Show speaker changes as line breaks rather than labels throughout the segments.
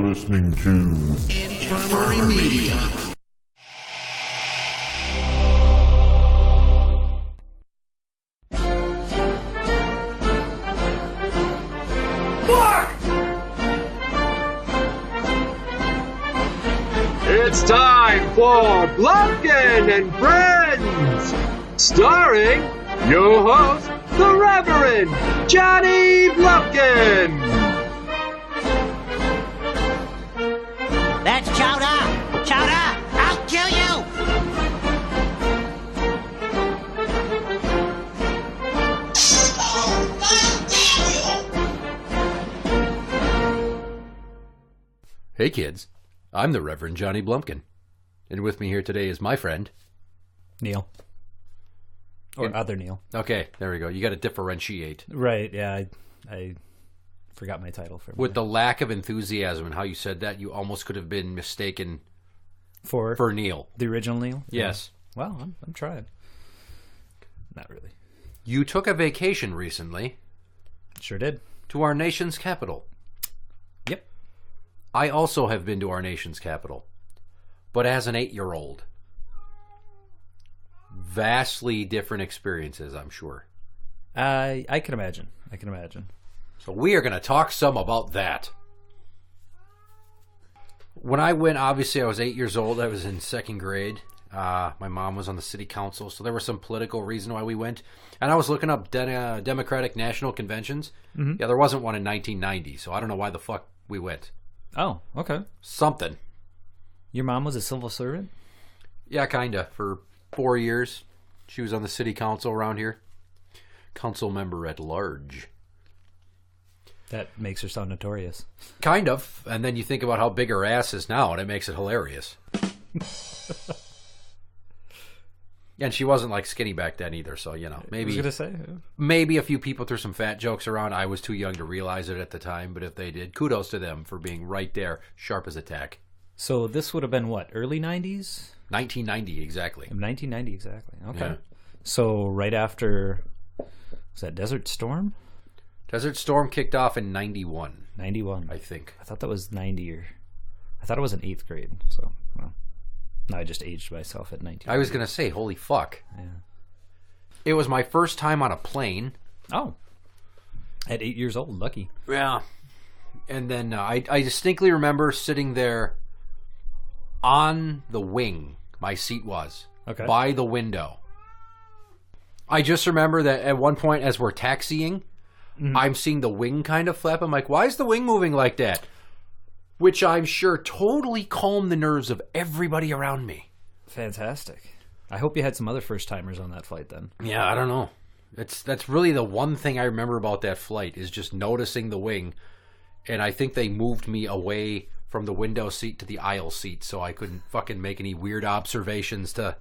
listening to
Infirmary Media.
It's time for Blumpkin and Friends, starring your host, the Reverend Johnny Blumpkin.
That's Chowder! Chowder! I'll kill you!
Hey kids, I'm the Reverend Johnny Blumpkin, and with me here today is my friend
Neil. Or other Neil.
Okay, there we go. You got to differentiate.
Right, yeah, I forgot my title for
With the lack of enthusiasm and how you said that, you almost could have been mistaken
for
Neil.
The original Neil?
Yes.
Yeah. Well, I'm trying. Not really.
You took a vacation recently.
Sure did.
To our nation's capital.
Yep.
I also have been to our nation's capital, but as an 8-year-old. Vastly different experiences, I'm sure.
I can imagine.
So we are going to talk some about that. When I went, obviously I was 8 years old. I was in second grade. My mom was on the city council, so there was some political reason why we went. And I was looking up Democratic National Conventions. Mm-hmm. Yeah, there wasn't one in 1990, so I don't know why the fuck we went.
Oh, okay.
Something.
Your mom was a civil servant?
Yeah, kinda. For 4 years. She was on the city council around here. Council member at large.
That makes her sound notorious.
Kind of. And then you think about how big her ass is now, and it makes it hilarious. And she wasn't like skinny back then either, so, you know, maybe.
I was going to say.
Maybe a few people threw some fat jokes around. I was too young to realize it at the time, but if they did, kudos to them for being right there, sharp as a tack.
So this would have been what, early 90s?
1990, exactly.
1990, exactly. Okay.
Yeah.
So right after, was that Desert Storm?
Desert Storm kicked off in 91.
91.
I think.
I thought that was 90 or... I thought it was in 8th grade, so... Well, no, I just aged myself at 19.
I was going to say, holy fuck.
Yeah.
It was my first time on a plane.
Oh. At 8 years old, lucky.
Yeah. And then I distinctly remember sitting there on the wing, my seat was,
okay,
by the window. I just remember that at one point as we're taxiing, mm-hmm, I'm seeing the wing kind of flap. I'm like, why is the wing moving like that? Which I'm sure totally calmed the nerves of everybody around me.
Fantastic. I hope you had some other first-timers on that flight then.
Yeah, I don't know. That's really the one thing I remember about that flight is just noticing the wing. And I think they moved me away from the window seat to the aisle seat so I couldn't fucking make any weird observations to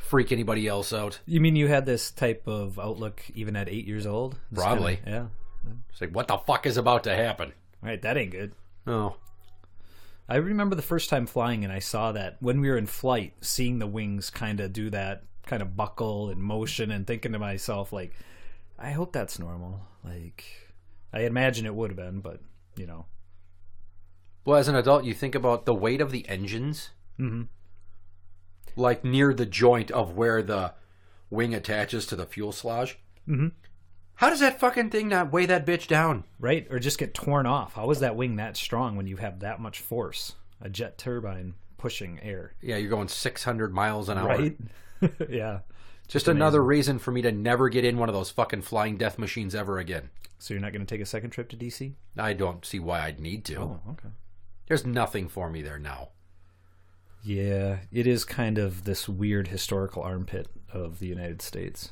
freak anybody else out.
You mean you had this type of outlook even at 8 years old?
Probably.
Yeah.
It's like, what the fuck is about to happen?
Right, that ain't good.
No.
I remember the first time flying and I saw that when we were in flight, seeing the wings kind of do that kind of buckle and motion and thinking to myself, like, I hope that's normal. Like, I imagine it would have been, but, you know.
Well, as an adult, you think about the weight of the engines,
mm-hmm,
like near the joint of where the wing attaches to the fuselage.
Mm-hmm.
How does that fucking thing not weigh that bitch down?
Right, or just get torn off. How is that wing that strong when you have that much force? A jet turbine pushing air.
Yeah, you're going 600 miles an hour.
Right? Yeah.
Just another reason for me to never get in one of those fucking flying death machines ever again.
So you're not going to take a second trip to D.C.?
I don't see why I'd need to.
Oh, okay.
There's nothing for me there now.
Yeah, it is kind of this weird historical armpit of the United States.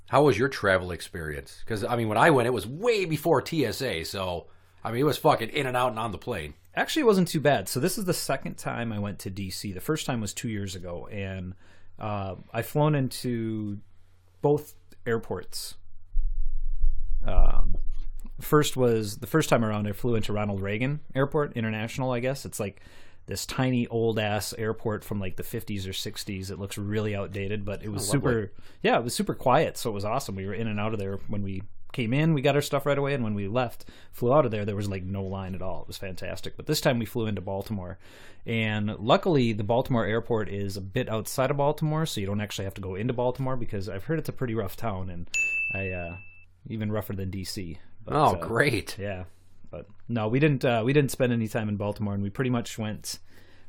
How was your travel experience? Because, I mean, when I went, it was way before TSA, so, I mean, it was fucking in and out and on the plane.
Actually, it wasn't too bad. So this is the second time I went to D.C. The first time was 2 years ago, and I've flown into both airports. First was, the first time around, I flew into Ronald Reagan Airport International, I guess. It's like this tiny old-ass airport from like the 50s or 60s. It looks really outdated, but it was super, yeah, it was super quiet, so it was awesome. We were in and out of there when we came in, we got our stuff right away, and when we flew out of there was like no line at all. It was fantastic. But this time we flew into Baltimore, and luckily the Baltimore airport is a bit outside of Baltimore, so you don't actually have to go into Baltimore, because I've heard it's a pretty rough town, and even rougher than D.C. But,
great.
Yeah, but no, we didn't spend any time in Baltimore, and we pretty much went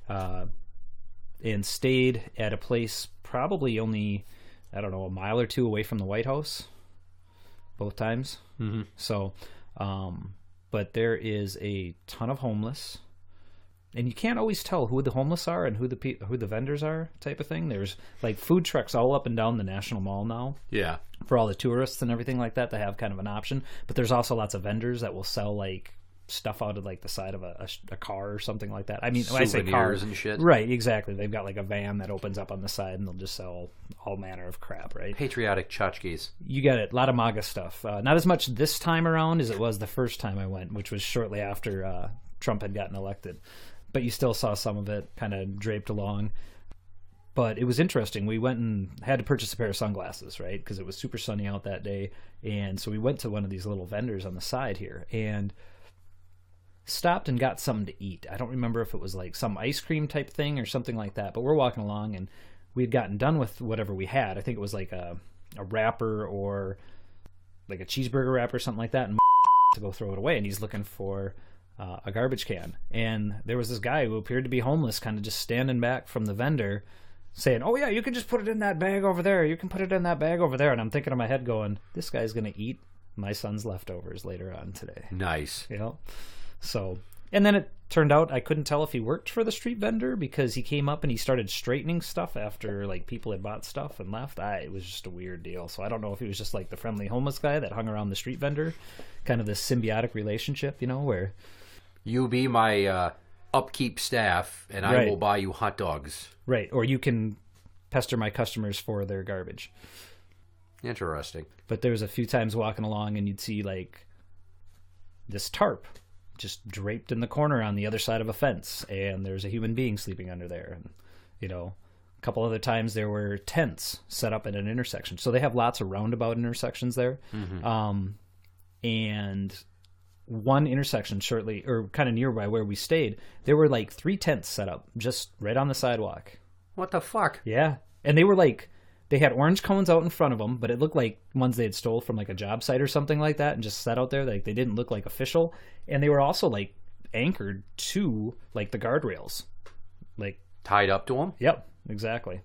and stayed at a place probably only, I don't know, a mile or two away from the White House both times. Mm-hmm. So, but there is a ton of homeless, and you can't always tell who the homeless are and who the vendors are, type of thing. There's like food trucks all up and down the National Mall now. Yeah. For all the tourists and everything like that, they have kind of an option. But there's also lots of vendors that will sell like stuff out of like the side of a car or something like that. I mean, when I say cars
and shit.
Right, exactly. They've got like a van that opens up on the side, and they'll just sell all manner of crap, right?
Patriotic tchotchkes.
You get it. A lot of MAGA stuff. Not as much this time around as it was the first time I went, which was shortly after Trump had gotten elected. But you still saw some of it kind of draped along. But it was interesting. We went and had to purchase a pair of sunglasses, right? Because it was super sunny out that day. And so we went to one of these little vendors on the side here and stopped and got something to eat. I don't remember if it was like some ice cream type thing or something like that. But we're walking along, and we had gotten done with whatever we had. I think it was like a wrapper or like a cheeseburger wrapper or something like that. And to go throw it away. And he's looking for a garbage can. And there was this guy who appeared to be homeless, kind of just standing back from the vendor, saying, "Oh yeah, you can just put it in that bag over there. You can put it in that bag over there." And I'm thinking in my head going, this guy's going to eat my son's leftovers later on today.
Nice.
You know? So, and then it turned out I couldn't tell if he worked for the street vendor, because he came up and he started straightening stuff after like people had bought stuff and left. It was just a weird deal. So I don't know if he was just like the friendly homeless guy that hung around the street vendor, kind of this symbiotic relationship, you know, where
you be my upkeep staff and I will buy you hot dogs.
Right. Or you can pester my customers for their garbage.
Interesting.
But there was a few times walking along and you'd see like this tarp just draped in the corner on the other side of a fence, and there's a human being sleeping under there. And, you know, a couple other times there were tents set up at an intersection. So they have lots of roundabout intersections there. Mm-hmm. And one intersection shortly, or kind of nearby where we stayed, there were like 3 tents set up just right on the sidewalk.
What the fuck?
Yeah. And they were like, they had orange cones out in front of them, but it looked like ones they had stole from like a job site or something like that and just set out there. Like they didn't look like official. And they were also like anchored to like the guardrails. Like
tied up to them?
Yep, exactly.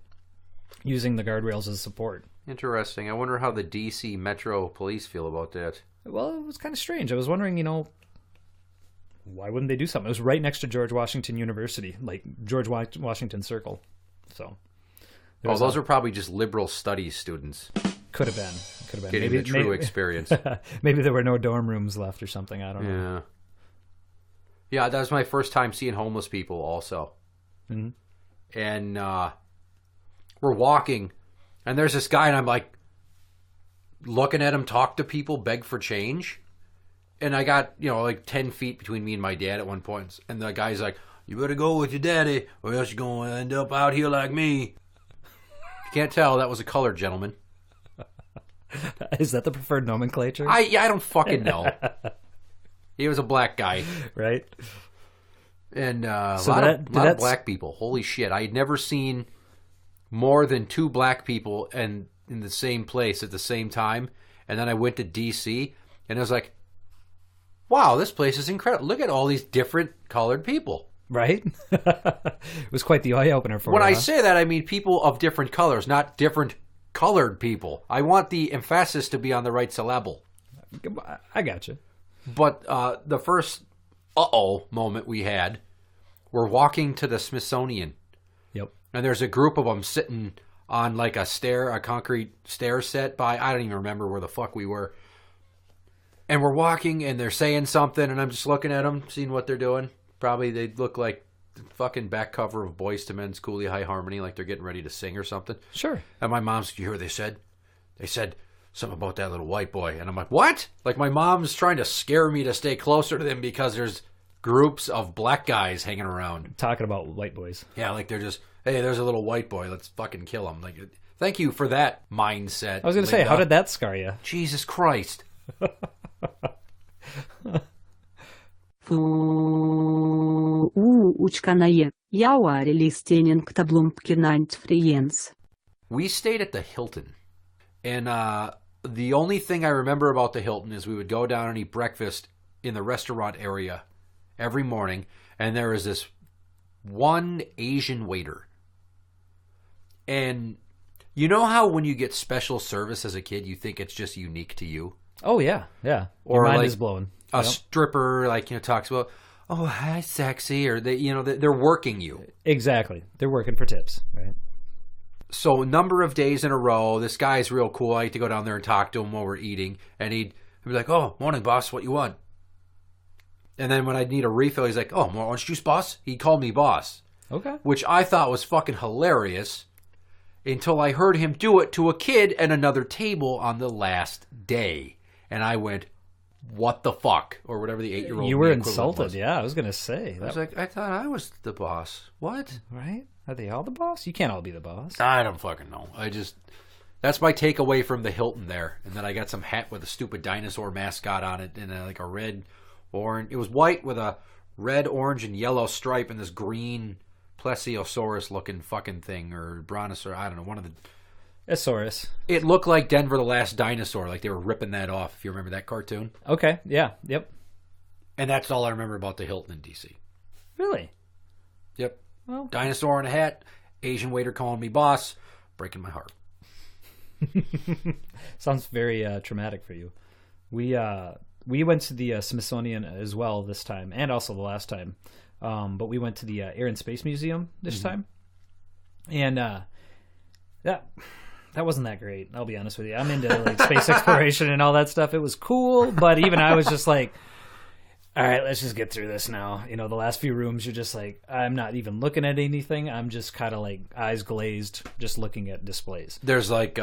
Using the guardrails as support.
Interesting. I wonder how the D.C. Metro Police feel about that.
Well, it was kind of strange. I was wondering, you know, why wouldn't they do something? It was right next to George Washington University, like George Washington Circle. So...
those are probably just liberal studies students.
Could have been.
Getting the true experience.
Maybe there were no dorm rooms left or something. I don't know.
Yeah, that was my first time seeing homeless people also.
Mm-hmm.
And we're walking, and there's this guy, and I'm like looking at him, talk to people, beg for change. And I got, you know, like 10 feet between me and my dad at one point. And the guy's like, "You better go with your daddy, or else you're going to end up out here like me." Can't tell that was a colored gentleman.
Is that the preferred nomenclature?
I don't fucking know. He was a black guy,
right?
And a lot of black people. Holy shit! I had never seen more than 2 black people in the same place at the same time. And then I went to D.C. and I was like, "Wow, this place is incredible! Look at all these different colored people."
Right? It was quite the eye-opener for
When
you,
I say that, I mean people of different colors, not different colored people. I want the emphasis to be on the right syllable.
I got you.
But the first moment we had, we're walking to the Smithsonian.
Yep.
And there's a group of them sitting on like a concrete stair set by, I don't even remember where the fuck we were. And we're walking and they're saying something and I'm just looking at them, seeing what they're doing. Probably they look like the fucking back cover of Boyz II Men's Coolie High Harmony, like they're getting ready to sing or something.
Sure.
And my mom's, you hear what they said? They said something about that little white boy. And I'm like, what? Like my mom's trying to scare me to stay closer to them because there's groups of black guys hanging around.
Talking about white boys.
Yeah, like they're just, hey, there's a little white boy. Let's fucking kill him. Like, thank you for that mindset.
I was going to say, how did that scar you?
Jesus Christ.
Учканое, Яуари listening to Blumpkin and Friends.
We stayed at the Hilton. And the only thing I remember about the Hilton is we would go down and eat breakfast in the restaurant area every morning. And there was this one Asian waiter. And you know how when you get special service as a kid, you think it's just unique to you?
Oh, yeah. Yeah.
Or
Your mind
like
is blown.
A stripper, like, talks about, oh, hi, sexy. Or, they're working you.
Exactly. They're working for tips, right?
So a number of days in a row, this guy's real cool. I like to go down there and talk to him while we're eating. And he'd be like, oh, morning, boss. What you want? And then when I'd need a refill, he's like, oh, more orange juice, boss? He'd call me boss.
Okay.
Which I thought was fucking hilarious until I heard him do it to a kid at another table on the last day. And I went, what the fuck? Or whatever the 8-year-old.
You were insulted. Yeah, I was going to say.
I was like, I thought I was the boss. What?
Right? Are they all the boss? You can't all be the boss.
I don't fucking know. That's my takeaway from the Hilton there. And then I got some hat with a stupid dinosaur mascot on it and like a red, orange. It was white with a red, orange, and yellow stripe and this green plesiosaurus looking fucking thing, or brontosaurus. I don't know. One of the.
Asaurus.
It looked like Denver the Last Dinosaur, like they were ripping that off, if you remember that cartoon.
Okay, yeah, yep.
And that's all I remember about the Hilton in D.C.
Really?
Yep.
Well,
dinosaur in a hat, Asian waiter calling me boss, breaking my heart.
Sounds very traumatic for you. We went to the Smithsonian as well this time, and also the last time. But we went to the Air and Space Museum this time. And that wasn't that great, I'll be honest with you. I'm into like space exploration and all that stuff. It was cool, but even I was just like, all right, let's just get through this now. The last few rooms, you're just like, I'm not even looking at anything. I'm just kind of like eyes glazed, just looking at displays.
There's like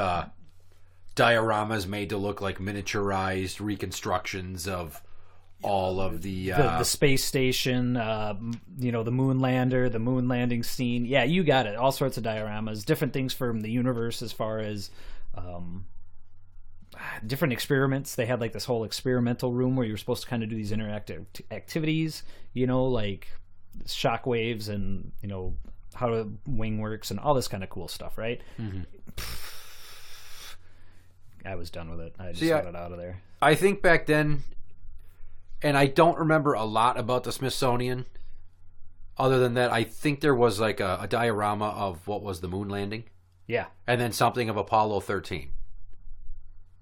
dioramas made to look like miniaturized reconstructions of all of the
space station, the moon lander, the moon landing scene. Yeah, you got it. All sorts of dioramas, different things from the universe as far as different experiments. They had like this whole experimental room where you were supposed to kind of do these interactive activities, like shock waves and, how the wing works and all this kind of cool stuff, right? Mm-hmm. I was done with it. I just got it out of there.
I think back then, and I don't remember a lot about the Smithsonian, other than that I think there was like a diorama of what was the moon landing.
Yeah. And
then something of Apollo 13.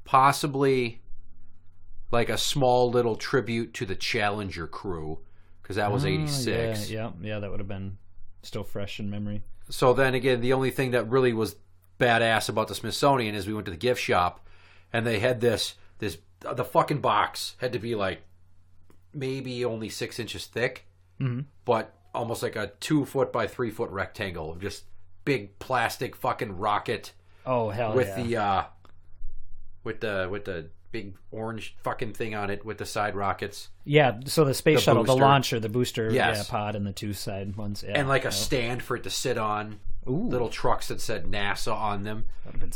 Possibly like a small little tribute to the Challenger crew, because that was 86.
Yeah, that would have been still fresh in memory.
So then again, the only thing that really was badass about the Smithsonian is we went to the gift shop, and they had the fucking box had to be like maybe only 6 inches thick, but almost like a 2 foot by 3 foot rectangle of just big plastic fucking rocket.
Oh hell
with
yeah!
With the big orange fucking thing on it with the side rockets.
Yeah, so the space shuttle,
booster.
The launcher, the booster
pod,
and the two side ones. Yeah,
and like a stand for it to sit on.
Ooh.
Little trucks that said NASA on them.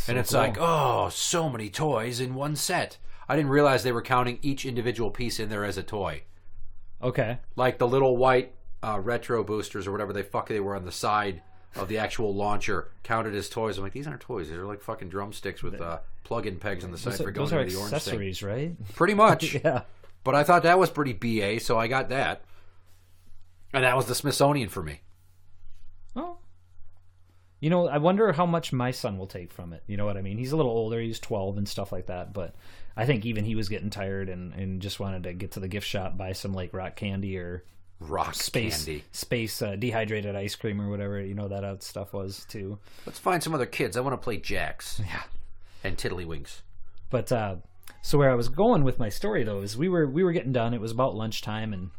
And it's cool. Like, oh, so many toys in one set. I didn't realize they were counting each individual piece in there as a toy.
Okay.
Like the little white retro boosters or whatever they were on the side of the actual launcher counted as toys. I'm like, these aren't toys. They're like fucking drumsticks with plug-in pegs on the side for going into the orange thing.
Accessories, right?
Pretty much.
Yeah.
But I thought that was pretty BA, so I got that. And that was the Smithsonian for me.
Oh. I wonder how much my son will take from it. You know what I mean? He's a little older. He's 12 and stuff like that. But I think even he was getting tired and just wanted to get to the gift shop, buy some like rock candy or space dehydrated ice cream or whatever. That stuff was too.
Let's find some other kids. I want to play jacks.
Yeah.
And tiddlywinks.
But so where I was going with my story though is we were getting done. It was about lunchtime and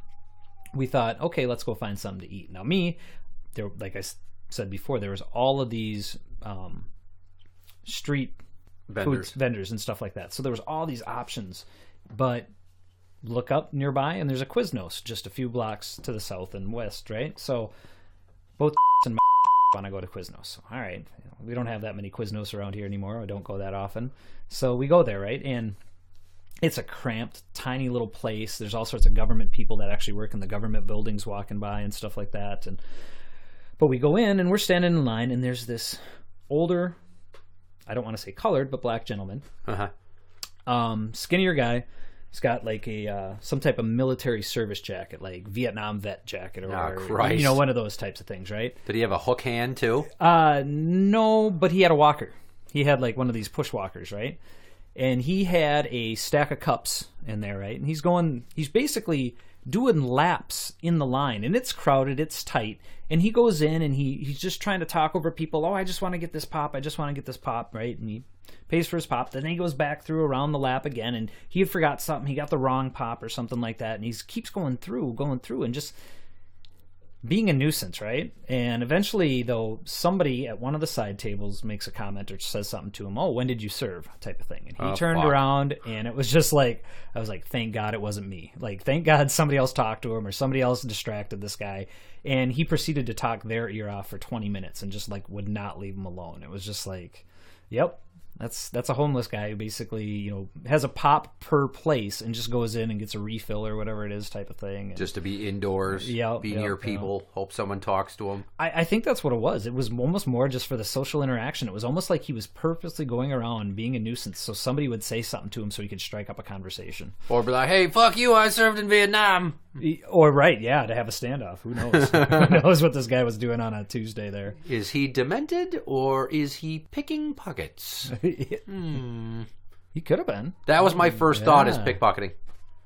we thought, okay, let's go find something to eat. Now like I said before, there was all of these street vendors and stuff like that. So there was all these options, but look up nearby and there's a Quiznos just a few blocks to the south and west, right? So both and want to go to Quiznos. So, all right, we don't have that many Quiznos around here anymore. I don't go that often. So we go there, right? And It's a cramped, tiny little place. There's all sorts of government people that actually work in the government buildings walking by and stuff like that. But we go in and we're standing in line, and there's this older, I don't want to say colored, but black gentleman. Skinnier guy. He's got like some type of military service jacket, like Vietnam vet jacket, or one of those types of things, right?
Did he have a hook hand too?
No, but he had a walker. He had like one of these push walkers, right? And he had a stack of cups in there, right? And he's basically doing laps in the line, and it's crowded, it's tight. And he goes in and he's just trying to talk over people. Oh, I just want to get this pop. I just want to get this pop, right? And he pays for his pop. Then he goes back through around the lap again, and he had forgot something. He got the wrong pop or something like that. And he keeps going through and just being a nuisance, right? And eventually, though, somebody at one of the side tables makes a comment or says something to him. Oh, when did you serve? Type of thing. And he turned around, and it was just like, I was like, thank God it wasn't me. Like, thank God somebody else talked to him or somebody else distracted this guy. And he proceeded to talk their ear off for 20 minutes and just like would not leave him alone. It was just like, yep. That's a homeless guy who basically, has a pop per place and just goes in and gets a refill or whatever it is type of thing.
Just to be indoors, be near people, hope someone talks to him.
I think that's what it was. It was almost more just for the social interaction. It was almost like he was purposely going around being a nuisance so somebody would say something to him so he could strike up a conversation.
Or be like, hey, fuck you, I served in Vietnam.
Or, right, yeah, to have a standoff. Who knows? Who knows what this guy was doing on a Tuesday there.
Is he demented or is he picking pockets?
He could have been.
That was my first thought, is pickpocketing.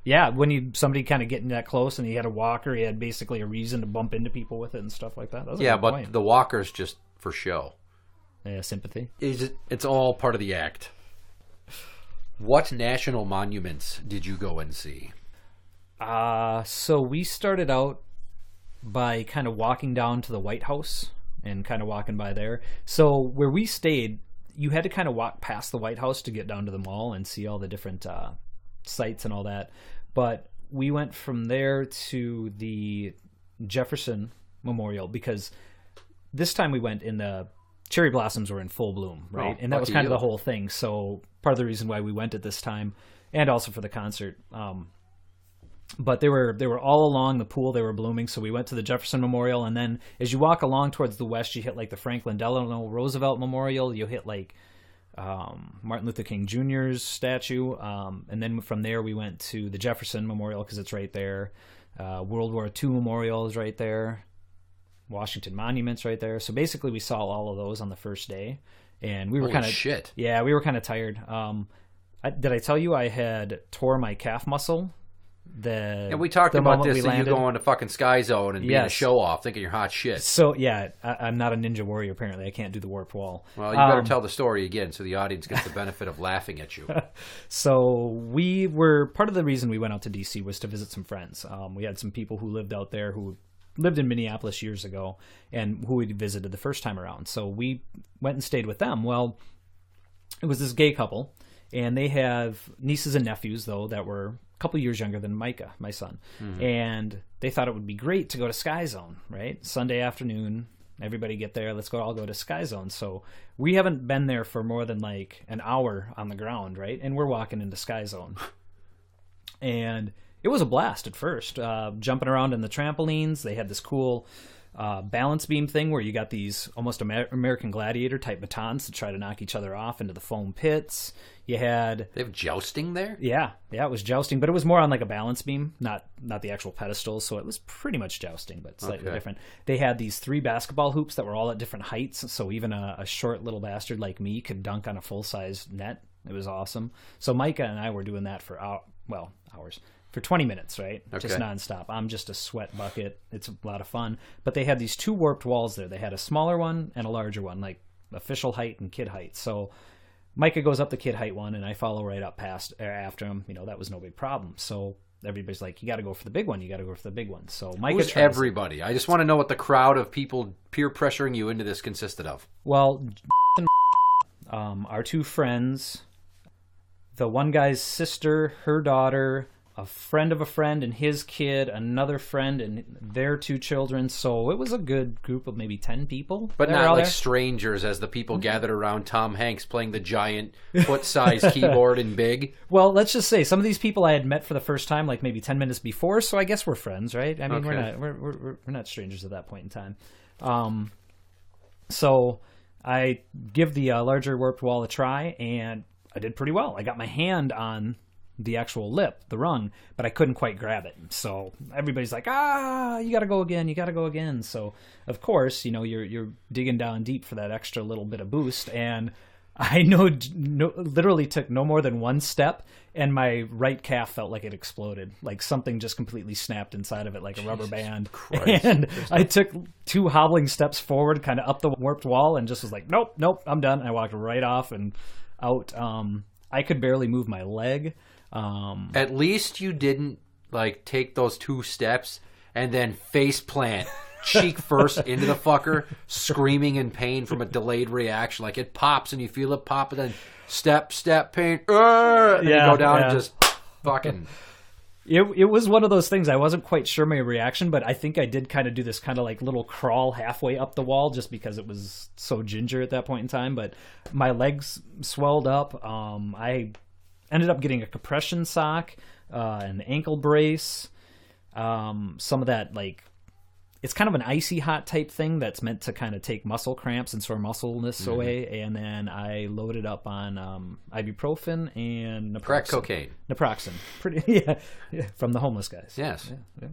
Yeah, when somebody kind of getting that close and he had a walker, he had basically a reason to bump into people with it and stuff like that. That was a good point.
The walker's just for show.
Yeah, sympathy.
It's all part of the act. What national monuments did you go and see?
So we started out by kind of walking down to the White House and kind of walking by there. So where we stayed, you had to kind of walk past the White House to get down to the mall and see all the different sites and all that. But we went from there to the Jefferson Memorial because this time we went in the cherry blossoms were in full bloom, right? And that was kind of the whole thing. So part of the reason why we went at this time, and also for the concert. But they were all along the pool. They were blooming. So we went to the Jefferson Memorial. And then as you walk along towards the west, you hit like the Franklin Delano Roosevelt Memorial. You hit like Martin Luther King Jr.'s statue. And then from there, we went to the Jefferson Memorial because it's right there. World War II Memorial is right there. Washington Monument's right there. So basically, we saw all of those on the first day. And we were kind of we were kind of tired. Did I tell you I had tore my calf muscle?
And we talked about this, and you going to fucking Sky Zone and being a show off, thinking you're hot shit.
So, yeah, I'm not a ninja warrior, apparently. I can't do the warp wall.
Well, you better tell the story again so the audience gets the benefit of laughing at you.
So, part of the reason we went out to D.C. was to visit some friends. We had some people who lived out there who lived in Minneapolis years ago and who we visited the first time around. So, we went and stayed with them. Well, it was this gay couple, and they have nieces and nephews, though, that were couple years younger than Micah, my son. And they thought it would be great to go to Sky Zone, right? Sunday afternoon, everybody get there, all go to Sky Zone. So we haven't been there for more than like an hour on the ground, right? And we're walking into Sky Zone. And it was a blast at first, jumping around in the trampolines. They had this cool balance beam thing where you got these almost American Gladiator type batons to try to knock each other off into the foam pits. They have
jousting there?
Yeah, it was jousting, but it was more on like a balance beam, not the actual pedestal, so it was pretty much jousting, but slightly different. They had these 3 basketball hoops that were all at different heights, so even a short little bastard like me could dunk on a full-size net. It was awesome. So Micah and I were doing that for hours. For 20 minutes, right? Okay. Just nonstop. I'm just a sweat bucket. It's a lot of fun. But they had these 2 warped walls there. They had a smaller one and a larger one, like official height and kid height. So Micah goes up the kid height one, and I follow right up after him. That was no big problem. So everybody's like, you got to go for the big one. You got to go for the big one. So Micah
Who's everybody? I just want to know what the crowd of people peer pressuring you into this consisted of.
Well, our 2 friends, the one guy's sister, her daughter, a friend of a friend and his kid, another friend and their 2 children. So it was a good group of maybe 10 people.
But
that were
not
all
like
there.
strangers as the people gathered around Tom Hanks playing the giant foot-sized keyboard in Big.
Well, let's just say some of these people I had met for the first time, like maybe 10 minutes before. So I guess we're friends, right? I mean,
Okay.
we're not strangers at that point in time. So I give the larger warped wall a try, and I did pretty well. I got my hand on the actual lip, the rung, but I couldn't quite grab it. So everybody's like, you gotta go again. So of course, you're digging down deep for that extra little bit of boost. And I literally took no more than 1 step, and my right calf felt like it exploded. Like something just completely snapped inside of it like a rubber band.
Christ.
And I took 2 hobbling steps forward, kind of up the warped wall, and just was like, nope, I'm done. I walked right off and out. I could barely move my leg.
At least you didn't like take those 2 steps and then face plant cheek first into the fucker, screaming in pain from a delayed reaction. Like it pops and you feel it pop, and then step, pain, and you go down and just fucking.
It was one of those things. I wasn't quite sure my reaction, but I think I did kind of do this kind of like little crawl halfway up the wall just because it was so ginger at that point in time. But my legs swelled up. I ended up getting a compression sock, an ankle brace, some of that like, it's kind of an icy hot type thing that's meant to kind of take muscle cramps and sore muscleness away. And then I loaded up on ibuprofen and naproxen.
Crack cocaine.
Naproxen. Yeah, from the homeless guys.
Yes.
Yeah.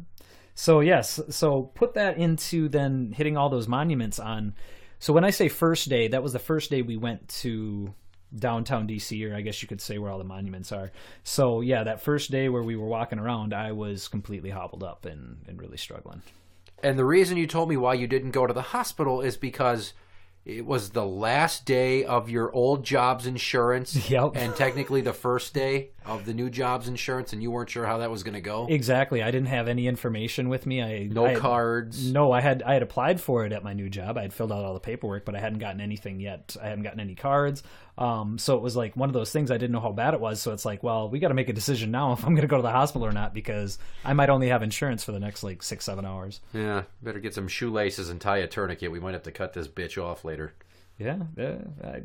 So yes, so put that into then hitting all those monuments on. So when I say first day, that was the first day we went to downtown D.C., or I guess you could say where all the monuments are. So yeah, that first day where we were walking around, I was completely hobbled up and really struggling.
And the reason you told me why you didn't go to the hospital is because it was the last day of your old job's insurance.
Yep.
And technically the first day of the new job's insurance, and you weren't sure how that was going to go.
Exactly. I didn't have any information with me.
No cards.
No, I had applied for it at my new job. I had filled out all the paperwork, but I hadn't gotten anything yet. I hadn't gotten any cards. So it was like one of those things. I didn't know how bad it was. So it's like, well, we got to make a decision now if I'm going to go to the hospital or not, because I might only have insurance for the next like 6-7 hours.
Yeah, better get some shoelaces and tie a tourniquet. We might have to cut this bitch off later.
Yeah,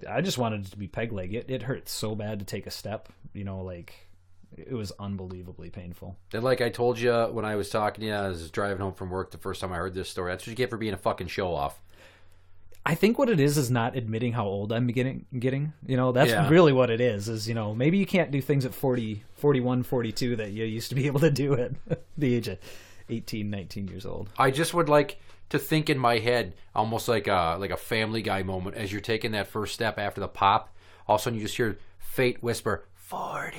I just wanted it to be peg leg. It hurt so bad to take a step. Like it was unbelievably painful.
And like I told you when I was talking to you, I was driving home from work the first time I heard this story. That's what you get for being a fucking show-off.
I think what it is not admitting how old I'm getting. That's really what it is, maybe you can't do things at 40, 41, 42 that you used to be able to do at the age of 18, 19 years old.
I just would like to think in my head, almost like a Family Guy moment, as you're taking that first step after the pop, all of a sudden you just hear fate whisper, 40,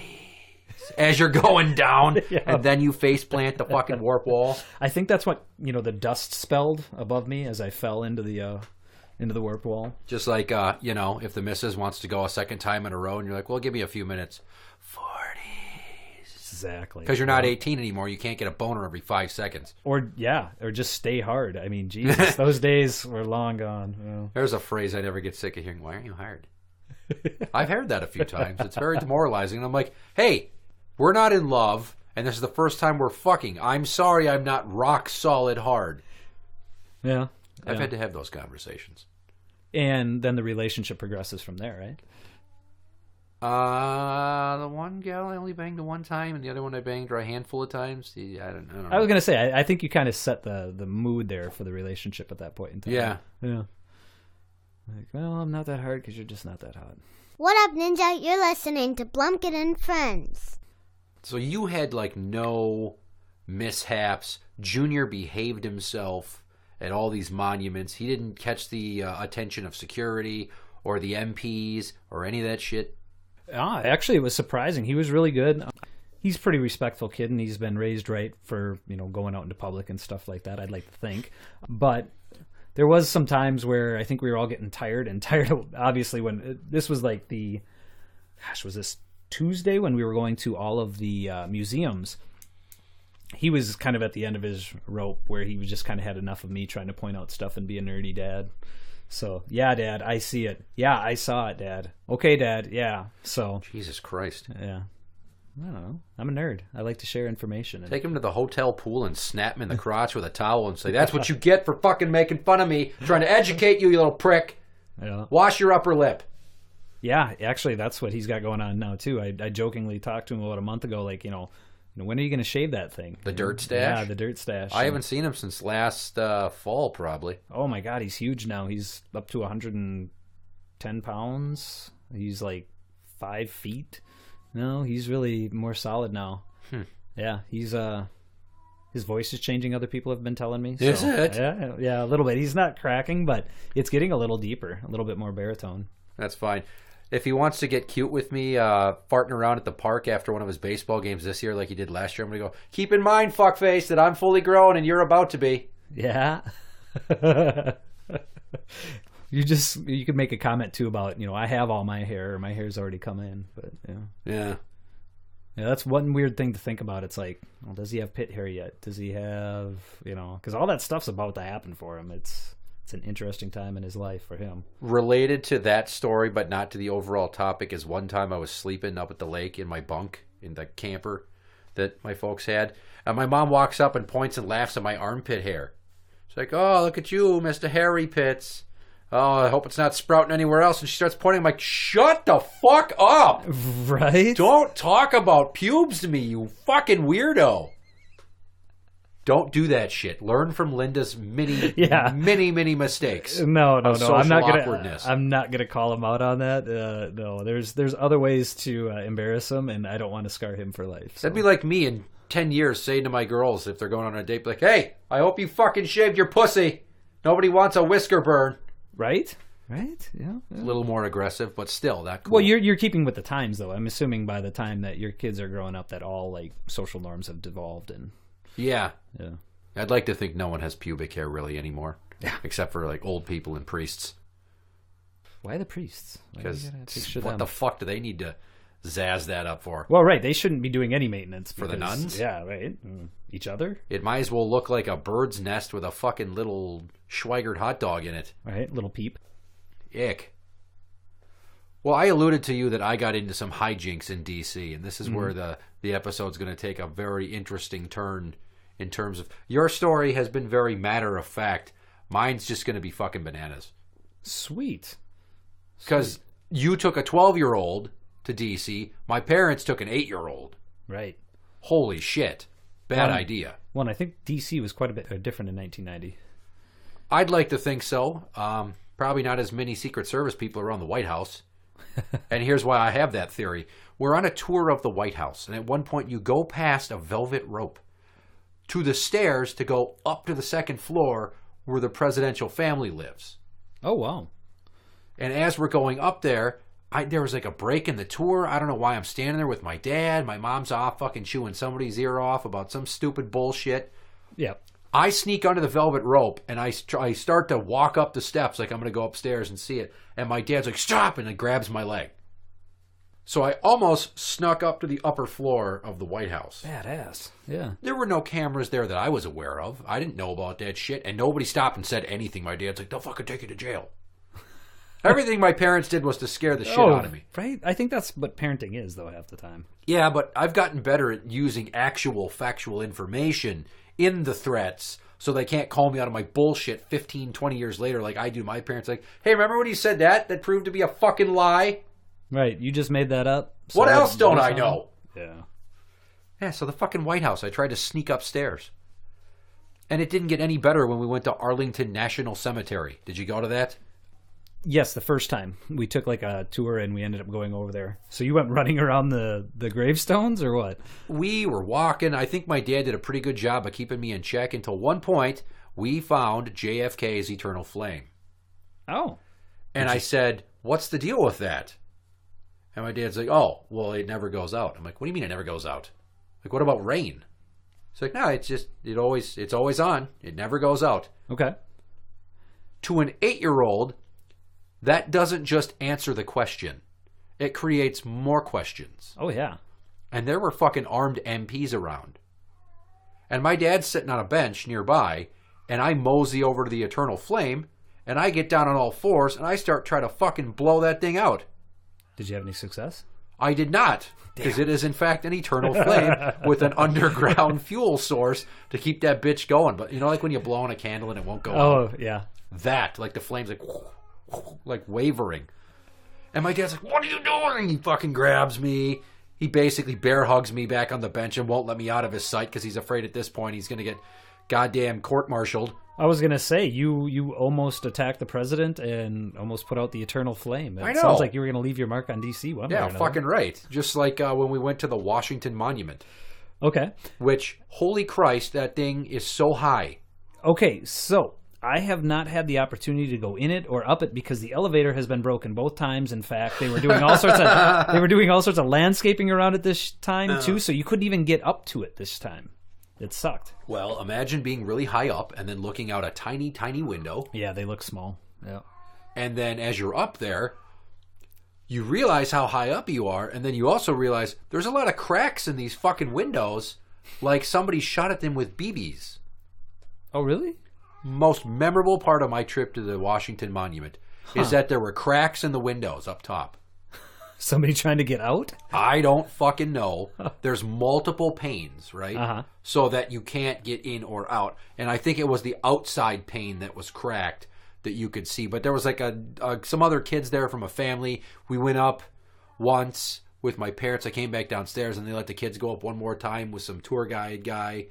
as you're going down, and then you face plant the fucking warp wall.
I think that's what, the dust spelled above me as I fell into the warp wall.
Just like, if the missus wants to go a second time in a row, and you're like, well, give me a few minutes. 40.
Exactly.
Because you're not 18 anymore. You can't get a boner every 5 seconds.
Or just stay hard. I mean, Jesus, those days were long gone.
There's a phrase I never get sick of hearing. Why aren't you hard? I've heard that a few times. It's very demoralizing. And I'm like, hey, we're not in love, and this is the first time we're fucking. I'm sorry I'm not rock solid hard.
Yeah.
I've had to have those conversations.
And then the relationship progresses from there, right?
The one gal I only banged the one time, and the other one I banged her a handful of times. I don't know.
I was going to say, I think you kind of set the mood there for the relationship at that point in time.
Yeah.
Like, well, I'm not that hard because you're just not that hot.
What up, Ninja? You're listening to Blumpkin and Friends.
So you had, no mishaps. Junior behaved himself at all these monuments. He didn't catch the attention of security or the MPs or any of that shit.
Actually, it was surprising. He was really good. He's a pretty respectful kid, and he's been raised right for, going out into public and stuff like that, I'd like to think. But there was some times where I think we were all getting tired, obviously, when this was like was this Tuesday when we were going to all of the museums? He was kind of at the end of his rope where he was just kind of had enough of me trying to point out stuff and be a nerdy dad. So, yeah, Dad, I see it. Yeah, I saw it, Dad. Okay, Dad, yeah. So,
Jesus Christ.
Yeah. I don't know. I'm a nerd. I like to share information.
Take him to the hotel pool and snap him in the crotch with a towel and say, that's what you get for fucking making fun of me. I'm trying to educate you, you little prick.
Yeah.
Wash your upper lip.
Yeah, actually, that's what he's got going on now, too. I jokingly talked to him about a month ago, like, when are you going to shave that thing?
The dirt stash?
Yeah, the dirt stash.
I haven't seen him since last fall, probably.
Oh, my God, he's huge now. He's up to 110 pounds. He's like 5 feet. No, he's really more solid now. Yeah, he's his voice is changing. Other people have been telling me.
Is it?
Yeah, a little bit. He's not cracking, but it's getting a little deeper, a little bit more baritone.
That's fine. If he wants to get cute with me, farting around at the park after one of his baseball games this year, like he did last year, I'm gonna go. Keep in mind, fuckface, that I'm fully grown and you're about to be.
Yeah. You could make a comment too about, I have all my hair, or my hair's already come in, but
Yeah.
Yeah, that's one weird thing to think about. It's like, well, does he have pit hair yet? Does he have, because all that stuff's about to happen for him. It's an interesting time in his life for him.
Related to that story, but not to the overall topic, is one time I was sleeping up at the lake in my bunk in the camper that my folks had, and my mom walks up and points and laughs at my armpit hair. She's like, "Oh, look at you, Mr. Hairy Pits. Oh, I hope it's not sprouting anywhere else." And she starts pointing. I'm like, shut the fuck up.
Right?
Don't talk about pubes to me, you fucking weirdo. Don't do that shit. Learn from Linda's many mistakes.
No. I'm not gonna.
Awkwardness.
I'm not gonna call him out on that. No, there's other ways to embarrass him, and I don't want to scar him for life. So.
That'd be like me in 10 years saying to my girls if they're going on a date, like, "Hey, I hope you fucking shaved your pussy. Nobody wants a whisker burn."
Right? Yeah.
A little more aggressive, but still that cool.
Well, you're keeping with the times, though. I'm assuming by the time that your kids are growing up that all, like, social norms have devolved. And
Yeah.
Yeah.
I'd like to think no one has pubic hair really anymore. Yeah. Except for, like, old people and priests.
Why the priests?
Because what the fuck do they need to zazz that up for?
Well, right. They shouldn't be doing any maintenance.
For the nuns?
Yeah, right. Each other?
It might as well look like a bird's nest with a fucking little Schweigert hot dog in it.
Right, little peep.
Ick. Well, I alluded to you that I got into some hijinks in D.C., and this is where the episode's going to take a very interesting turn in terms of... Your story has been very matter-of-fact. Mine's just going to be fucking bananas.
Sweet.
Because you took a 12-year-old to D.C., my parents took an 8-year-old.
Right.
Holy shit. Bad idea.
Well, and I think D.C. was quite a bit different in 1990.
I'd like to think so. Probably not as many Secret Service people around the White House. And here's why I have that theory. We're on a tour of the White House, and at one point you go past a velvet rope to the stairs to go up to the second floor where the presidential family lives.
Oh, wow.
And as we're going up there, there was like a break in the tour. I don't know why I'm standing there with my dad. My mom's off fucking chewing somebody's ear off about some stupid bullshit.
Yeah.
I sneak under the velvet rope, and I start to walk up the steps like I'm going to go upstairs and see it. And my dad's like, "Stop!" and he grabs my leg. So I almost snuck up to the upper floor of the White House.
Badass. Yeah.
There were no cameras there that I was aware of. I didn't know about that shit, and nobody stopped and said anything. My dad's like, "They'll fucking take you to jail." Everything my parents did was to scare the shit out of me.
Right? I think that's what parenting is, though, half the time.
Yeah, but I've gotten better at using actual factual information in the threats so they can't call me out of my bullshit 15, 20 years later like I do my parents. Like, "Hey, remember when you said that? That proved to be a fucking lie."
Right. You just made that up. So
what else don't I know?
Yeah.
Yeah, so the fucking White House, I tried to sneak upstairs. And it didn't get any better when we went to Arlington National Cemetery. Did you go to that?
Yes, the first time. We took like a tour and we ended up going over there. So you went running around the gravestones or what?
We were walking. I think my dad did a pretty good job of keeping me in check until one point we found JFK's eternal flame.
Oh.
And I said, "What's the deal with that?" And my dad's like, "Oh, well, it never goes out." I'm like, "What do you mean it never goes out? Like, what about rain?" He's like, "No, it's always on. It never goes out."
Okay.
To an 8-year-old, that doesn't just answer the question. It creates more questions.
Oh, yeah.
And there were fucking armed MPs around. And my dad's sitting on a bench nearby, and I mosey over to the eternal flame, and I get down on all fours, and I start trying to fucking blow that thing out.
Did you have any success?
I did not, because it is in fact an eternal flame with an underground fuel source to keep that bitch going. But you know, like when you blow on a candle and it won't go out?
Oh, yeah.
That, like the flames like wavering. And my dad's like, what are you doing? He fucking grabs me. He basically bear hugs me back on the bench and won't let me out of his sight because he's afraid at this point he's going to get goddamn court-martialed.
I was going to say, you almost attacked the president and almost put out the eternal flame.
I
It
know.
sounds like you were going to leave your mark on D.C. one way or
Yeah,
another.
fucking right. Just like when we went to the Washington Monument,
Okay.
which, holy Christ, that thing is so high.
Okay, so I have not had the opportunity to go in it or up it because the elevator has been broken both times. In fact, they were doing all sorts of landscaping around it this time too, so you couldn't even get up to it this time. It sucked.
Well, imagine being really high up and then looking out a tiny, tiny window.
Yeah, they look small. Yeah.
And then as you're up there, you realize how high up you are. And then you also realize there's a lot of cracks in these fucking windows, like somebody shot at them with BBs.
Oh, really?
Most memorable part of my trip to the Washington Monument is that there were cracks in the windows up top.
Somebody trying to get out?
I don't fucking know. There's multiple panes, right?
Uh-huh.
So that you can't get in or out. And I think it was the outside pane that was cracked that you could see. But there was like some other kids there from a family. We went up once with my parents. I came back downstairs and they let the kids go up one more time with some tour guide guy.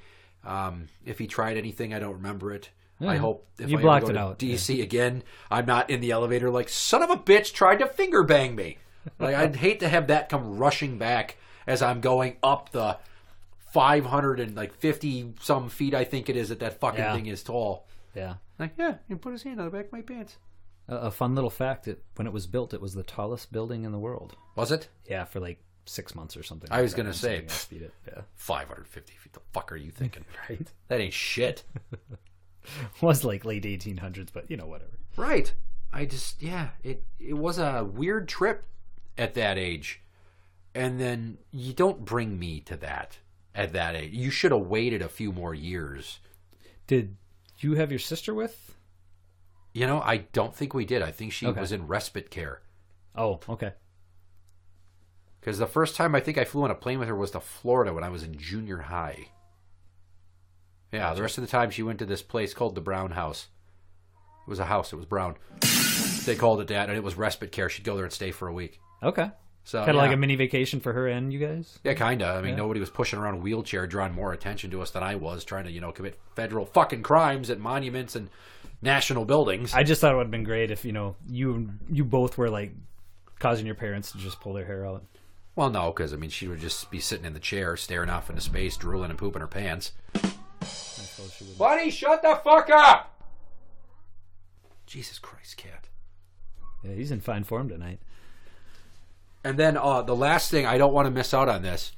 If he tried anything, I don't remember it.
Yeah.
I hope if
You
I
blocked
ever
it
go to
out,
DC again, I'm not in the elevator like, son of a bitch tried to finger bang me. Like, I'd hate to have that come rushing back as I'm going up the 550 some feet, I think it is, that fucking thing is tall.
Yeah.
Like, yeah, you put his hand on the back of my pants.
A fun little fact, when it was built, it was the tallest building in the world.
Was it?
Yeah, for like 6 months or something.
I was going to say,
Something else beat it. Yeah.
550 feet. The fuck are you thinking?
Right?
That ain't shit.
Was like late 1800s, but you know, whatever.
Right. I just, yeah, it was a weird trip at that age. And then you don't bring me to that at that age. You should have waited a few more years.
Did you have your sister with?
You know, I don't think we did. I think she
Okay.
was in respite care.
Oh, okay.
Because the first time I think I flew on a plane with her was to Florida when I was in junior high. Yeah, the rest of the time she went to this place called the Brown House. It was a house. It was brown. They called it that, and it was respite care. She'd go there and stay for a week.
Okay.
So
Kind of like a mini vacation for her and you guys?
Yeah, kind of. I mean, nobody was pushing around a wheelchair, drawing more attention to us than I was, trying to, commit federal fucking crimes at monuments and national buildings.
I just thought it would have been great if, you both were like causing your parents to just pull their hair out.
Well, no, because, I mean, she would just be sitting in the chair, staring off into space, drooling and pooping her pants. Buddy, shut the fuck up! Jesus Christ, cat.
Yeah, he's in fine form tonight.
And then the last thing, I don't want to miss out on this.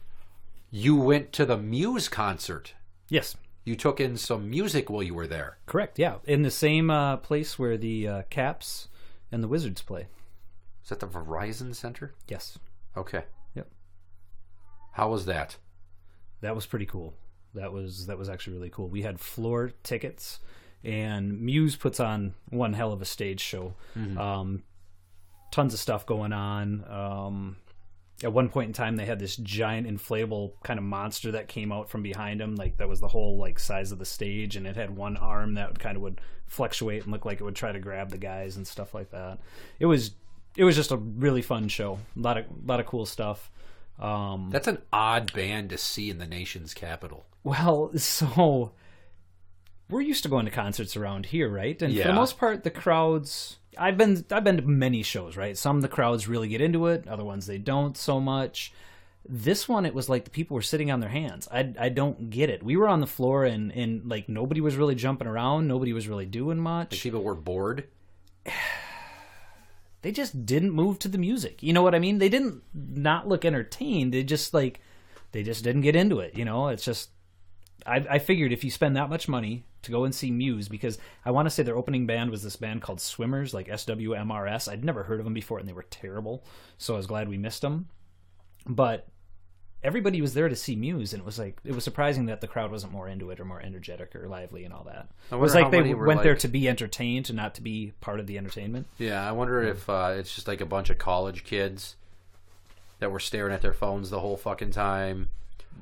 You went to the Muse concert.
Yes.
You took in some music while you were there.
Correct, yeah. In the same place where the Caps and the Wizards play.
Is that the Verizon Center?
Yes.
Okay.
Yep.
How was that?
That was pretty cool. That was actually really cool. We had floor tickets, and Muse puts on one hell of a stage show. Mm-hmm. Tons of stuff going on. At one point in time, they had this giant inflatable kind of monster that came out from behind them, like that was the whole like size of the stage, and it had one arm that would fluctuate and look like it would try to grab the guys and stuff like that. It was just a really fun show. A lot of cool stuff.
That's an odd band to see in the nation's capital.
Well, so we're used to going to concerts around here, right? And for the most part, the crowds. I've been to many shows, right? Some of the crowds really get into it, other ones they don't so much. This one, it was like the people were sitting on their hands. I don't get it. We were on the floor and like nobody was really jumping around, nobody was really doing much.
Like people were bored.
They just didn't move to the music. You know what I mean? They didn't not look entertained. They just didn't get into it. It's just. I figured if you spend that much money to go and see Muse, because I want to say their opening band was this band called Swimmers, like SWMRS. I'd never heard of them before, and they were terrible, so I was glad we missed them. But everybody was there to see Muse, and it was surprising that the crowd wasn't more into it or more energetic or lively and all that. It was like they went there to be entertained and not to be part of the entertainment.
Yeah, I wonder if it's just like a bunch of college kids that were staring at their phones the whole fucking time.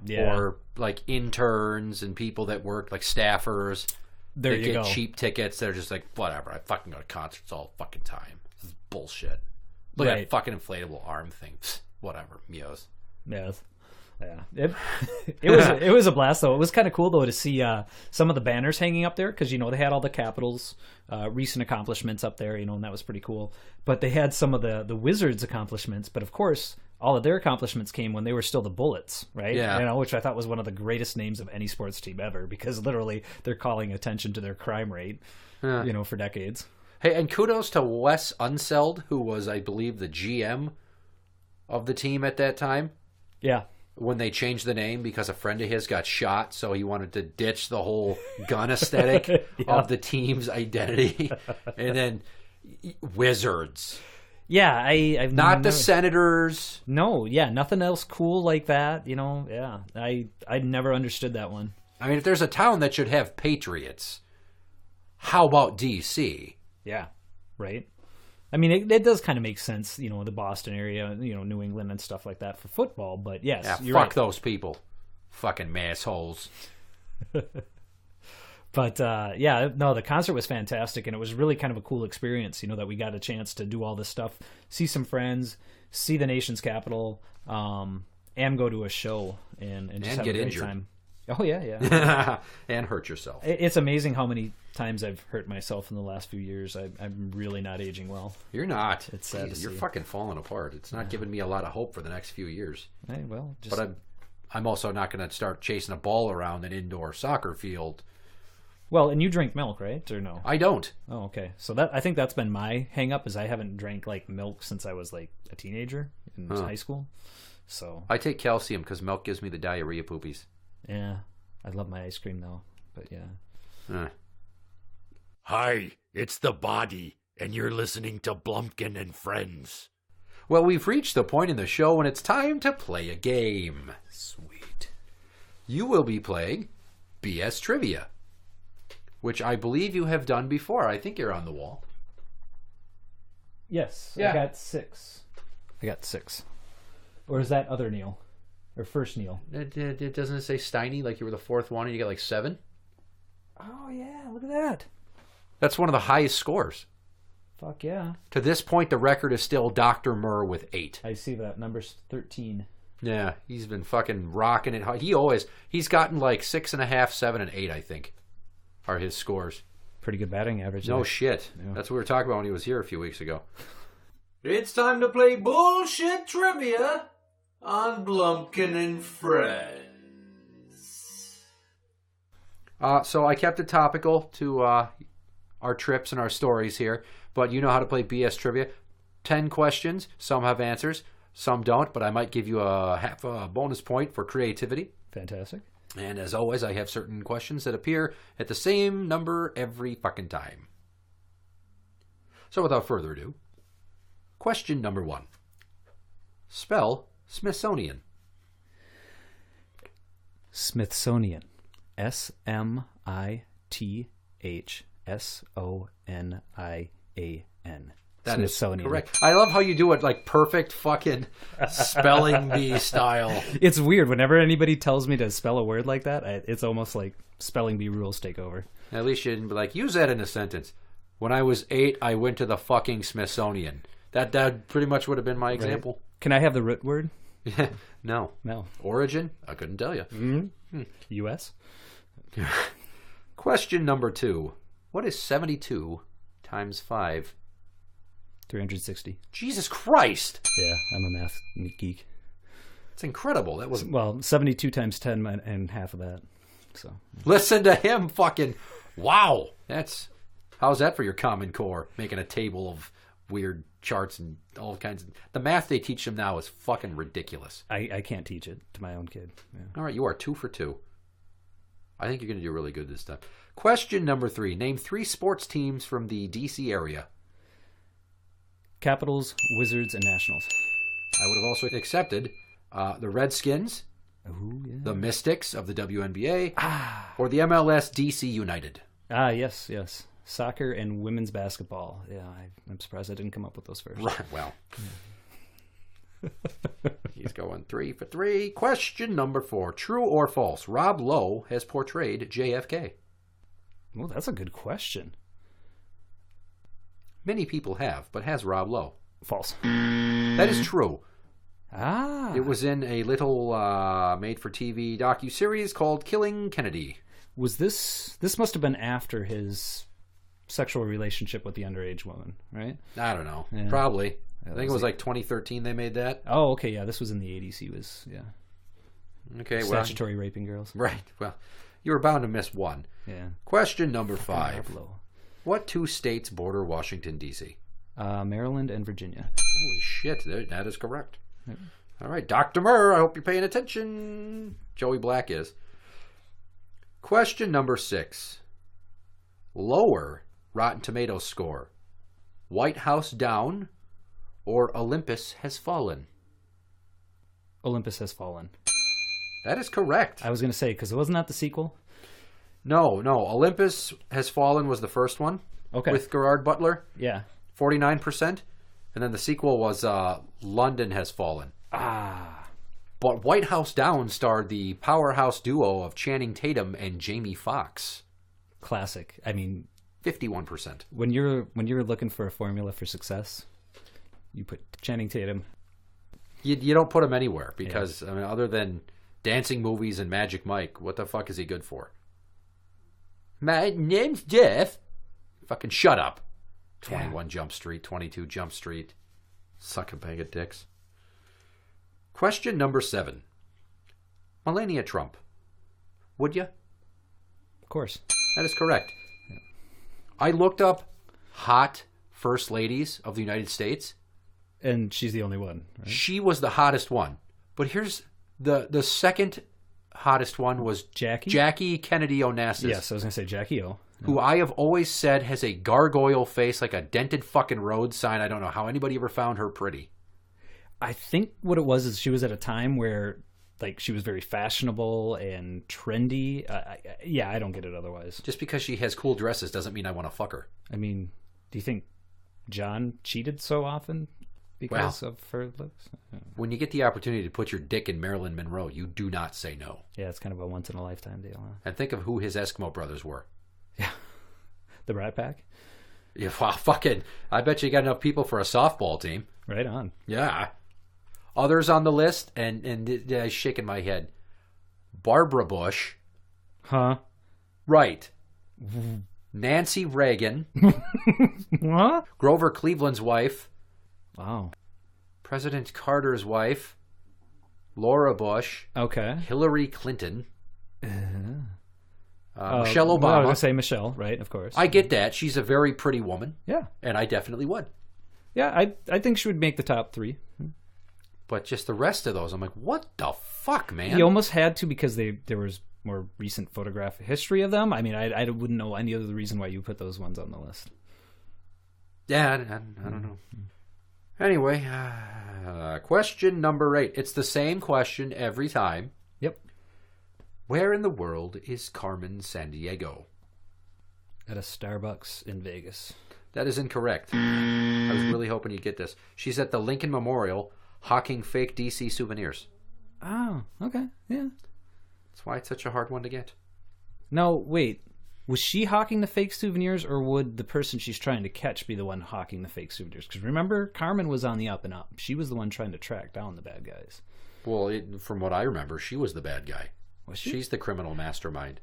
Yeah.
Or like interns and people that work, like staffers.
There
they
you
get
go.
cheap tickets. They're just like, whatever. I fucking go to concerts all fucking time. This is bullshit. Look at that fucking inflatable arm thing. Whatever. Meows.
Yes. Yeah. It was a blast though. It was kind of cool though to see some of the banners hanging up there because they had all the Capitals recent accomplishments up there, and that was pretty cool. But they had some of the Wizards accomplishments. But of course, all of their accomplishments came when they were still the Bullets, right?
Yeah.
Which I thought was one of the greatest names of any sports team ever because literally they're calling attention to their crime rate, for decades.
Hey, and kudos to Wes Unseld, who was, I believe, the GM of the team at that time.
Yeah.
When they changed the name because a friend of his got shot, so he wanted to ditch the whole gun aesthetic of the team's identity. And then Wizards.
Yeah, I've
not the Senators.
No, yeah, nothing else cool like that. Yeah, I never understood that one.
I mean, if there's a town that should have Patriots, how about D.C.?
Yeah, right. I mean, it does kind of make sense, the Boston area, New England and stuff like that for football. But yes,
yeah, fuck those people, fucking massholes.
But the concert was fantastic, and it was really kind of a cool experience, that we got a chance to do all this stuff, see some friends, see the nation's capital, and go to a show and just have
get
a great
injured.
Time. Oh yeah.
And hurt yourself.
It's amazing how many times I've hurt myself in the last few years. I'm really not aging well.
You're not.
It's sad to see.
You're fucking falling apart. It's not giving me a lot of hope for the next few years.
Hey, well,
but I'm also not going to start chasing a ball around an indoor soccer field.
Well, and you drink milk, right? Or no?
I don't.
Oh, okay. So I think that's been my hang up is I haven't drank like milk since I was like a teenager in high school. So
I take calcium because milk gives me the diarrhea poopies.
Yeah. I love my ice cream though. But yeah.
Hi, it's the Body, and you're listening to Blumpkin and Friends.
Well, we've reached the point in the show when it's time to play a game.
Sweet.
You will be playing BS Trivia, which I believe you have done before. I think you're on the wall.
Yes.
Yeah.
I got 6. Or is that other Neil? Or first Neil?
It doesn't say Steiny like you were the fourth one and you got like 7?
Oh, yeah. Look at that.
That's one of the highest scores.
Fuck yeah.
To this point, the record is still Dr. Murr with 8.
I see that. Number's 13.
Yeah, he's been fucking rocking it. He's gotten like 6.5, 7, and 8, I think, are his scores.
Pretty good batting average.
No
there.
shit. Yeah. That's what we were talking about when he was here a few weeks ago.
It's time to play bullshit trivia on Blumpkin and Friends.
So I kept it topical to our trips and our stories here, but you know how to play BS Trivia. 10 questions. Some have answers, some don't, but I might give you a half a bonus point for creativity.
Fantastic.
And as always, I have certain questions that appear at the same number every fucking time. So without further ado, question number 1. Spell Smithsonian.
Smithsonian. SMITHSONIAN.
That is
Smithsonian.
correct. I love how you do it like perfect fucking spelling bee style.
It's weird. Whenever anybody tells me to spell a word like that, it's almost like spelling bee rules take over.
At least you didn't be like, use that in a sentence. When I was 8, I went to the fucking Smithsonian. That pretty much would have been my example.
Right. Can I have the root word?
No. Origin? I couldn't tell you.
Mm-hmm. U.S.?
Question number 2. What is 72 times 5?
360.
Jesus Christ!
Yeah, I'm a math geek.
It's incredible. That was
72 times 10 and half of that. So
listen to him fucking... Wow! How's that for your Common Core? Making a table of weird charts and all kinds of... The math they teach them now is fucking ridiculous.
I can't teach it to my own kid. Yeah.
All right, you are 2 for 2. I think you're going to do really good this time. Question number 3. Name 3 sports teams from the D.C. area.
Capitals, Wizards, and Nationals.
I would have also accepted the Redskins, the Mystics of the WNBA, or the MLS DC United.
Yes. Soccer and women's basketball. Yeah, I'm surprised I didn't come up with those first.
Right, well. He's going 3 for 3. Question number 4. True or false? Rob Lowe has portrayed JFK.
Well, that's a good question.
Many people have, but has Rob Lowe?
False.
That is true.
Ah.
It was in a little made-for-TV docuseries called Killing Kennedy.
Was this must have been after his sexual relationship with the underage woman, right?
I don't know.
Yeah.
Probably.
Yeah,
I think it was like 2013 they made that.
Oh, okay, yeah, this was in the 80s. He was,
Okay, well.
Statutory raping girls.
Right. Well, you were bound to miss one.
Yeah.
Question number 5.
Low.
What 2 states border Washington, D.C.?
Maryland and Virginia.
Holy shit, that is correct. Yep. All right, Dr. Murr, I hope you're paying attention. Joey Black is. Question number 6. Lower Rotten Tomatoes score. White House Down or Olympus Has Fallen?
Olympus Has Fallen.
That is correct.
I was going to say, because wasn't that the sequel?
No. Olympus Has Fallen was the first one.
Okay.
With Gerard Butler.
Yeah.
49%. And then the sequel was London Has Fallen.
Ah.
But White House Down starred the powerhouse duo of Channing Tatum and Jamie Foxx.
Classic. I mean,
51%.
When you're looking for a formula for success, you put Channing Tatum.
You don't put him anywhere because, I mean, other than dancing movies and Magic Mike, what the fuck is he good for? My name's Jeff. Fucking shut up. 21 Jump Street, 22 Jump Street. Suck a bag of dicks. Question number 7. Melania Trump. Would you?
Of course.
That is correct. Yeah. I looked up hot first ladies of the United States.
And she's the only one, right?
She was the hottest one. But here's the second hottest one was Jackie Kennedy Onassis.
Yes, I was going to say Jackie O.
Who I have always said has a gargoyle face like a dented fucking road sign. I don't know how anybody ever found her pretty.
I think what it was is she was at a time where like she was very fashionable and trendy. I don't get it otherwise.
Just because she has cool dresses doesn't mean I want to fuck her.
I mean, do you think John cheated so often because of her looks?
When you get the opportunity to put your dick in Marilyn Monroe, you do not say no.
Yeah, it's kind of a once-in-a-lifetime deal. Huh?
And think of who his Eskimo brothers were.
Yeah. The Rat Pack?
Yeah, well, fucking, I bet you got enough people for a softball team.
Right on.
Yeah. Others on the list, and shaking my head. Barbara Bush.
Huh?
Right. Nancy Reagan.
What?
Grover Cleveland's wife.
Wow.
President Carter's wife. Laura Bush.
Okay.
Hillary Clinton. Michelle Obama.
Well, I was going to say Michelle, right? Of course.
I get that. She's a very pretty woman.
Yeah.
And I definitely would.
Yeah, I think she would make the top 3.
But just the rest of those, I'm like, what the fuck, man?
You almost had to because there was more recent photographic history of them. I mean, I wouldn't know any other reason why you put those ones on the list.
Yeah, I don't know. Anyway, question number 8. It's the same question every time.
Yep.
Where in the world is Carmen Sandiego?
At a Starbucks in Vegas.
That is incorrect. I was really hoping you'd get this. She's at the Lincoln Memorial hawking fake DC souvenirs.
Oh, okay. Yeah.
That's why it's such a hard one to get.
No, wait. Was she hawking the fake souvenirs, or would the person she's trying to catch be the one hawking the fake souvenirs? Because remember, Carmen was on the up and up. She was the one trying to track down the bad guys.
Well, from what I remember, she was the bad guy.
Was she?
She's the criminal mastermind.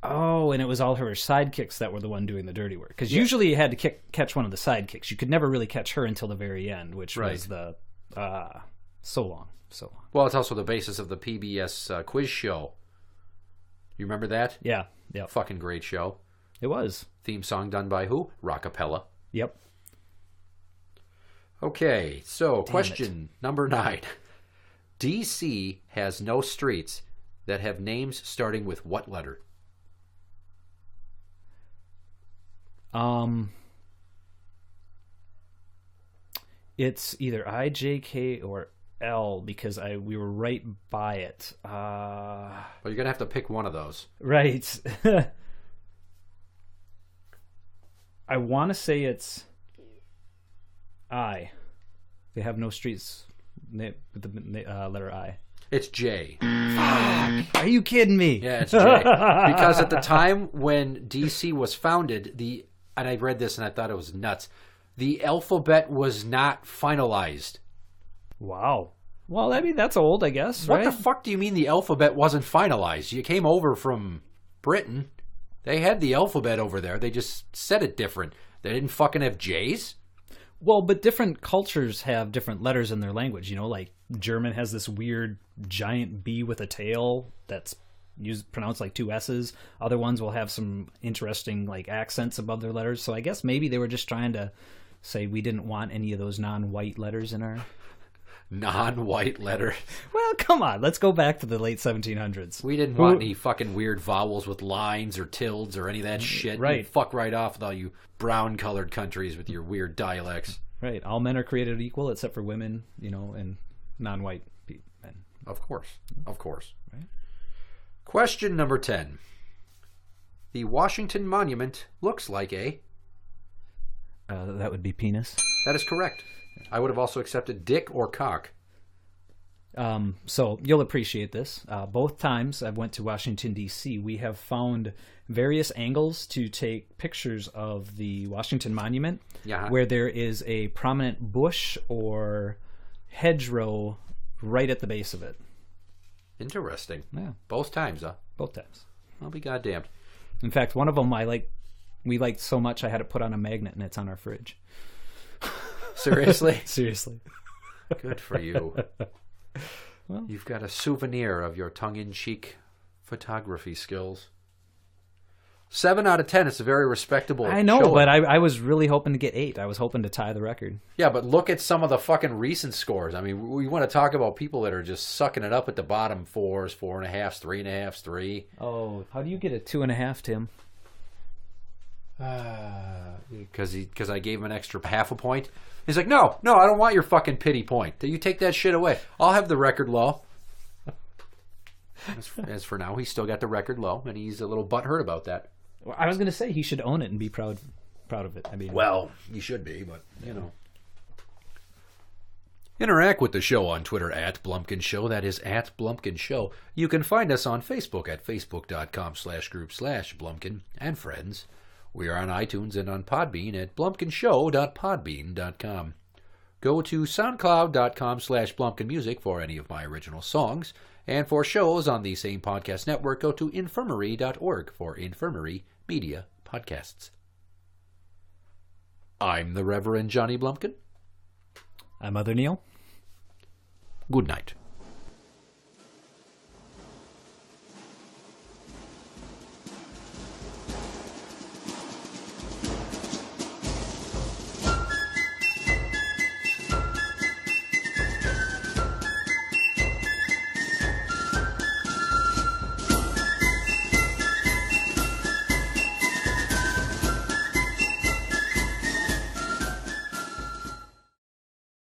Oh, and it was all her sidekicks that were the one doing the dirty work. Because usually you had to catch one of the sidekicks. You could never really catch her until the very end, which was the so long.
Well, it's also the basis of the PBS quiz show. You remember that?
Yeah. Yep.
Fucking great show.
It was.
Theme song done by who? Rockapella.
Yep.
Okay, so question number 9. DC has no streets that have names starting with what letter?
It's either I, J, K, or L because we were right by it.
Well, you're gonna have to pick one of those.
Right. I want to say it's I. They have no streets letter I?
It's J.
Are you kidding me?
Yeah, it's J. Because at the time when D.C. was founded, and I read this and I thought it was nuts, the alphabet was not finalized.
Wow. Well, I mean, that's old, I guess,
What
right?
the fuck do you mean the alphabet wasn't finalized? You came over from Britain. They had the alphabet over there. They just said it different. They didn't fucking have J's?
Well, but different cultures have different letters in their language. You know, like German has this weird giant B with a tail that's pronounced like two S's. Other ones will have some interesting like accents above their letters. So I guess maybe they were just trying to say we didn't want any of those non-white letters in our...
Non-white letter.
Well, come on. Let's go back to the late 1700s.
We didn't want any fucking weird vowels with lines or tildes or any of that shit.
Right.
You fuck right off with all you brown-colored countries with your weird dialects.
Right. All men are created equal except for women, you know, and non-white men.
Of course. Of course.
Right.
Question number 10. The Washington Monument looks like a...
That would be penis.
That is correct. I would have also accepted dick or cock.
So you'll appreciate this. Both times I've went to Washington, D.C., we have found various angles to take pictures of the Washington Monument where there is a prominent bush or hedgerow right at the base of it.
Interesting.
Yeah.
Both times, huh?
Both times.
I'll be goddamned.
In fact, one of them we liked so much I had it put on a magnet and it's on our fridge.
Seriously?
Seriously.
Good for you.
Well,
You've got a souvenir of your tongue-in-cheek photography skills. 7 out of 10. It's a very respectable
I know,
showing.
but I was really hoping to get 8. I was hoping to tie the record.
Yeah, but look at some of the fucking recent scores. I mean, we want to talk about people that are just sucking it up at the bottom. 4s, 4.5s, 3.5s, 3.
Oh, how do you get a 2.5, Tim?
Because I gave him an extra half a point. He's like, no, I don't want your fucking pity point. You take that shit away. I'll have the record low. As for now, he's still got the record low, and he's a little butthurt about that.
Well, I was going to say he should own it and be proud of it. I mean,
Well, he should be, but, you know. Interact with the show on Twitter at Blumpkin Show. That is at Blumpkin Show. You can find us on Facebook at facebook.com/group/Blumpkin and friends. We are on iTunes and on Podbean at blumpkinshow.podbean.com. Go to soundcloud.com/blumpkinmusic for any of my original songs. And for shows on the same podcast network, go to infirmary.org for Infirmary Media Podcasts. I'm the Reverend Johnny Blumpkin.
I'm Mother Neil.
Good night.